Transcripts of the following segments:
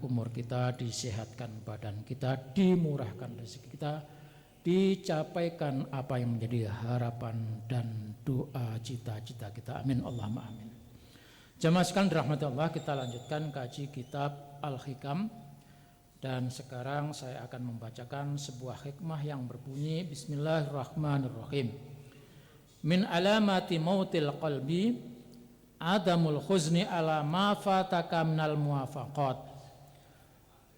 umur kita, disehatkan badan kita, dimurahkan rezeki kita, dicapaikan apa yang menjadi harapan dan doa cita-cita kita. Amin Allahumma amin. Jamaah sekalian dirahmati Allah, kita lanjutkan kaji kitab Al-Hikam. Dan sekarang saya akan membacakan sebuah hikmah yang berbunyi Bismillahirrahmanirrahim. Min alamati mautil qalbi adamul khuzni ala ma fataka minal muwafaqat.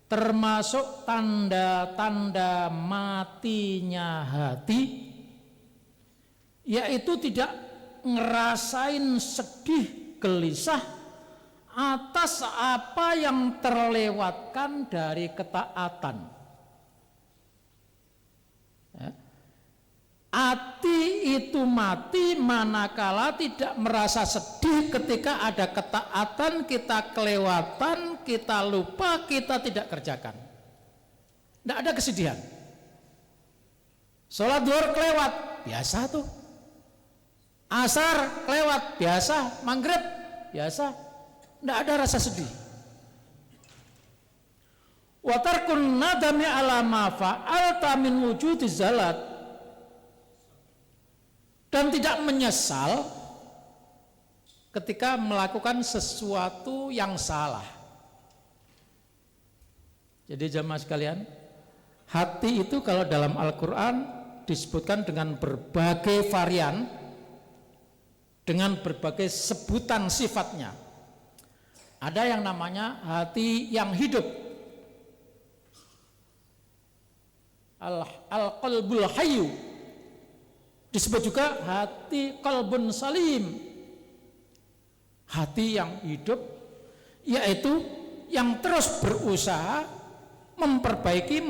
Termasuk tanda-tanda matinya hati, yaitu tidak ngerasain sedih, gelisah atas apa yang terlewatkan dari ketaatan. Hati itu mati manakala tidak merasa sedih ketika ada ketaatan, kita kelewatan, kita lupa, kita tidak kerjakan. Tidak ada kesedihan. Sholat zuhur kelewat, biasa tuh. Asar kelewat, biasa. Maghrib, biasa. Tidak ada rasa sedih. Wa tarkun nadami ala ma fa'alta min wujudi zalat. Dan tidak menyesal ketika melakukan sesuatu yang salah. Jadi jamaah sekalian, hati itu kalau dalam Al-Quran disebutkan dengan berbagai varian, dengan berbagai sebutan sifatnya. Ada yang namanya hati yang hidup, al-qalbul hayyu. Disebut juga hati qalbun salim, hati yang hidup, yaitu yang terus berusaha memperbaiki,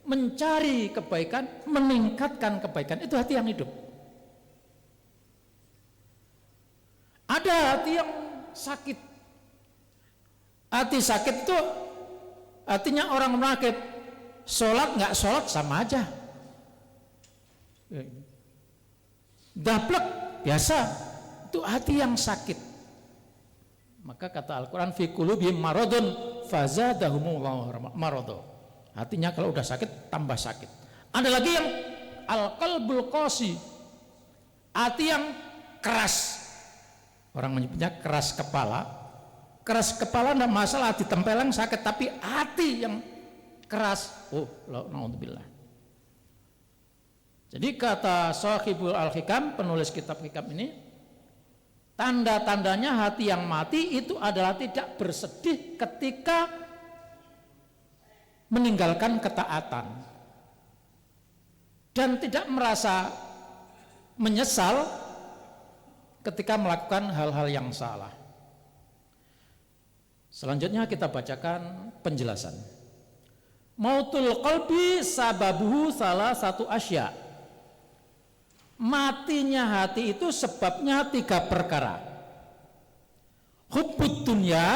mencari kebaikan, meningkatkan kebaikan. Itu hati yang hidup. Ada hati yang sakit. Hati sakit itu artinya orang sakit, sholat nggak sholat sama aja. Daplek biasa, itu hati yang sakit. Maka kata Al-Quran fi qulubihim maradun fazadahumullahu marada. Hatinya kalau udah sakit tambah sakit. Ada lagi yang al-qalbul qasi, hati yang keras. Orang menyebutnya keras kepala. Keras kepala tidak masalah, ditempeleng sakit, tapi hati yang keras, oh naudzubillah. Jadi kata Shahibul Al-Hikam, penulis kitab Hikam ini, tanda-tandanya hati yang mati itu adalah tidak bersedih ketika meninggalkan ketaatan dan tidak merasa menyesal ketika melakukan hal-hal yang salah. Selanjutnya kita bacakan penjelasan. Mautul qalbi sababuhu salah satu asya. Matinya hati itu sebabnya 3 perkara. Hubbud dunya,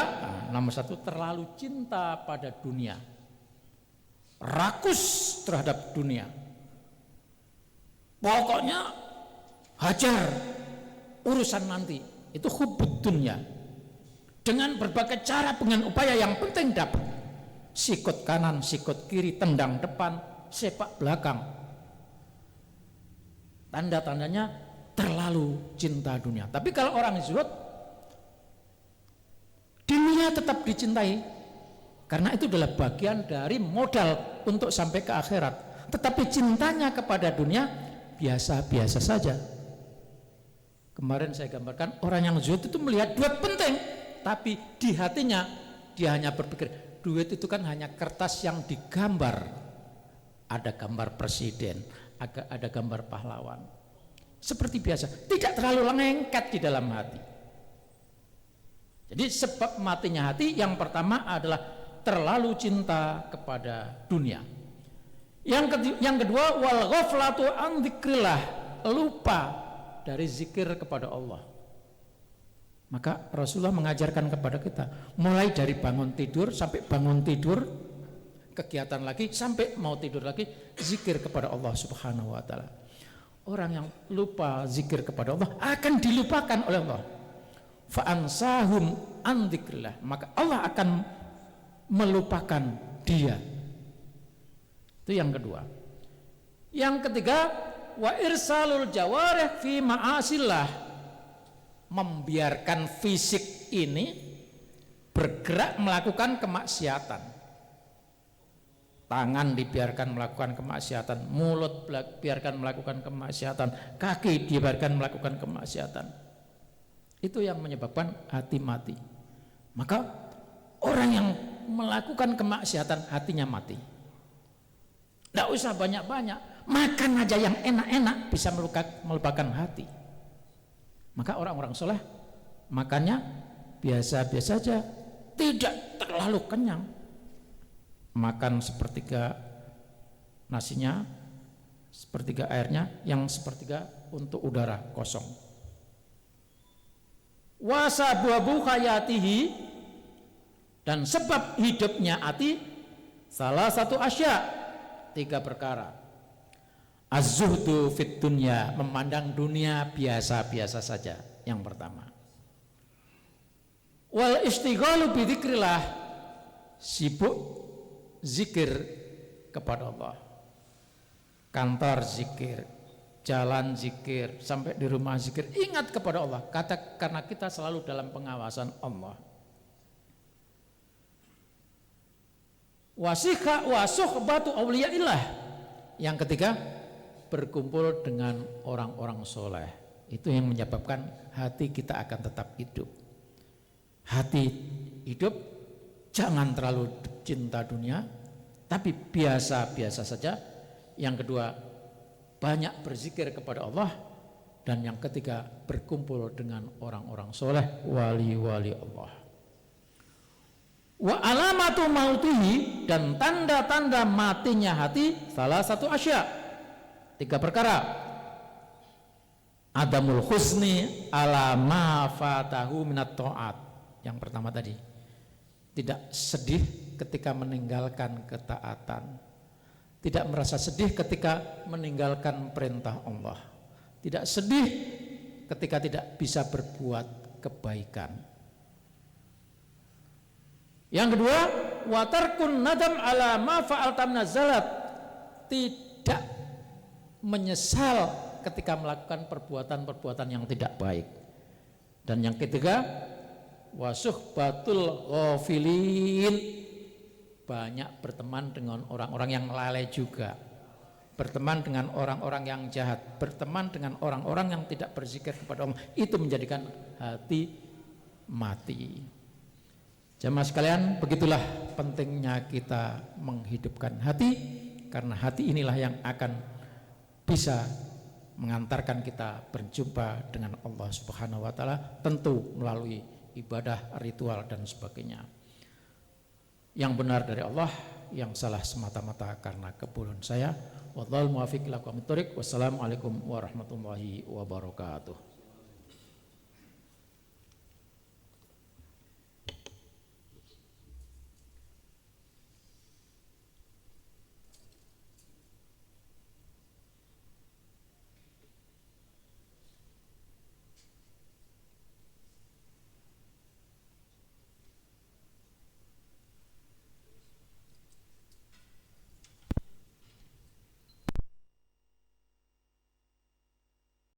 nomor 1, terlalu cinta pada dunia, rakus terhadap dunia, pokoknya hajar urusan nanti. Itu hubbud dunya, dengan berbagai cara, dengan upaya yang penting dapat. Sikut kanan, sikut kiri, tendang depan, sepak belakang. Tanda-tandanya terlalu cinta dunia. Tapi kalau orang zuhud, dunia tetap dicintai, karena itu adalah bagian dari modal untuk sampai ke akhirat. Tetapi cintanya kepada dunia biasa-biasa saja. Kemarin saya gambarkan orang yang zuhud itu melihat duit penting, tapi di hatinya dia hanya berpikir duit itu kan hanya kertas yang digambar. Ada gambar presiden, ada gambar pahlawan. Seperti biasa, tidak terlalu lengket di dalam hati. Jadi sebab matinya hati yang pertama adalah terlalu cinta kepada dunia. Yang kedua, wal ghaflatu an dzikrillah, lupa dari zikir kepada Allah. Maka Rasulullah mengajarkan kepada kita, mulai dari bangun tidur sampai bangun tidur, kegiatan lagi sampai mau tidur lagi, zikir kepada Allah Subhanahu wa taala. Orang yang lupa zikir kepada Allah akan dilupakan oleh Allah. fa ansahum an dzikrillah, maka Allah akan melupakan dia. Itu yang kedua. Yang ketiga, wa irsalul jawarih fi ma'asillah, membiarkan fisik ini bergerak melakukan kemaksiatan. Tangan dibiarkan melakukan kemaksiatan, mulut biarkan melakukan kemaksiatan, kaki dibiarkan melakukan kemaksiatan. Itu yang menyebabkan hati mati. Maka orang yang melakukan kemaksiatan hatinya mati. Tidak usah banyak-banyak, makan aja yang enak-enak bisa melupakan hati. Maka orang-orang soleh makannya biasa-biasa saja, tidak terlalu kenyang. Makan sepertiga nasinya, sepertiga airnya, yang sepertiga untuk udara kosong. Wasababu hayatihi, dan sebab hidupnya hati salah satu asya, 3 perkara. Az-zuhdu fit dunya, memandang dunia biasa-biasa saja, yang pertama. Wal istighalu bi dzikrillah, sibuk zikir kepada Allah. Kantor zikir, jalan zikir, sampai di rumah zikir, ingat kepada Allah. Karena kita selalu dalam pengawasan Allah. Wasika wa suhbatu auliyaillah, yang ketiga, berkumpul dengan orang-orang soleh. Itu yang menyebabkan hati kita akan tetap hidup. Hati hidup, jangan terlalu cinta dunia, tapi biasa-biasa saja. Yang kedua, banyak berzikir kepada Allah. Dan yang ketiga, berkumpul dengan orang-orang soleh, wali-wali Allah. Wa alamatu mautihi, dan tanda-tanda matinya hati salah satu asya, 3 perkara. Adamul husni ala ma fatahu minat ta'at, yang pertama tadi, tidak sedih ketika meninggalkan ketaatan, tidak merasa sedih ketika meninggalkan perintah Allah, tidak sedih ketika tidak bisa berbuat kebaikan. Yang kedua, watarkun nadam ala ma fa'alta minaz-zalat, tidak menyesal ketika melakukan perbuatan-perbuatan yang tidak baik. Dan yang ketiga, wasuhbatul ghafilin, banyak berteman dengan orang-orang yang lalai juga, berteman dengan orang-orang yang jahat, berteman dengan orang-orang yang tidak berzikir kepada Allah, itu menjadikan hati mati. Jemaah sekalian, begitulah pentingnya kita menghidupkan hati, karena hati inilah yang akan bisa mengantarkan kita berjumpa dengan Allah Subhanahu wa taala, tentu melalui ibadah, ritual dan sebagainya. Yang benar dari Allah, yang salah semata-mata karena kebodohan saya. Wallahul muwaffiq ila aqwamit thoriq. Wassalamualaikum warahmatullahi wabarakatuh.